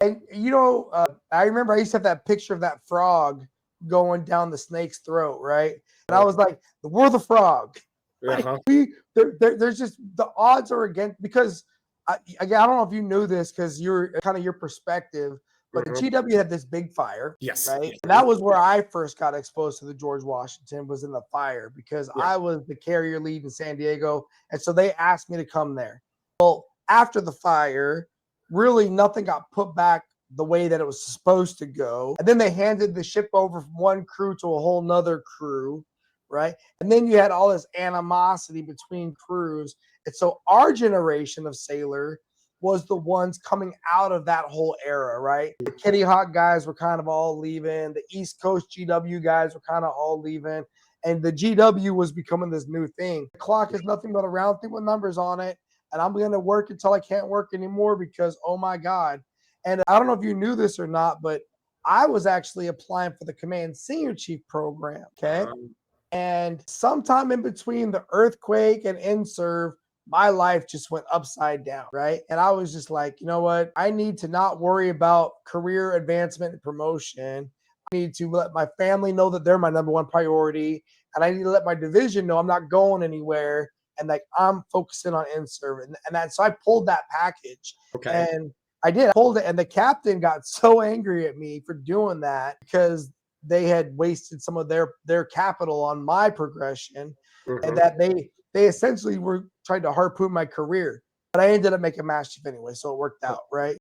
And I remember I used to have that picture of that frog going down the snake's throat, right? And I was like, we're the frog. Like Uh-huh. there's just the odds are against because again, I don't know if you knew this because you're kind of your perspective, but the Uh-huh. GW had this big fire, Yes. right? And that was where I first got exposed to the George Washington was in the fire because Yeah. I was the carrier lead in San Diego, and so they asked me to come there. Well, after the fire, really nothing got put back the way that it was supposed to go. And then they handed the ship over from one crew to a whole nother crew, right? And then you had all this animosity between crews. And so our generation of sailor was the ones coming out of that whole era, right? The Kitty Hawk guys were kind of all leaving. The East Coast GW guys were kind of all leaving. And the GW was becoming this new thing. The clock is nothing but a round thing with numbers on it. And I'm going to work until I can't work anymore because, oh my God. And I don't know if you knew this or not, but I was actually applying for the Command Senior Chief program. Okay. And sometime in between the earthquake and in-serve, my life just went upside down, right? And I was just like, you know what? I need to not worry about career advancement and promotion. I need to let my family know that they're my number one priority. And I need to let my division know I'm not going anywhere. And like I'm focusing on in-serve. And so I pulled that package. Okay. And I did. I pulled it. And the captain got so angry at me for doing that because they had wasted some of their capital on my progression, and that they essentially were trying to harpoon my career. But I ended up making Master Chief anyway, so it worked out, right?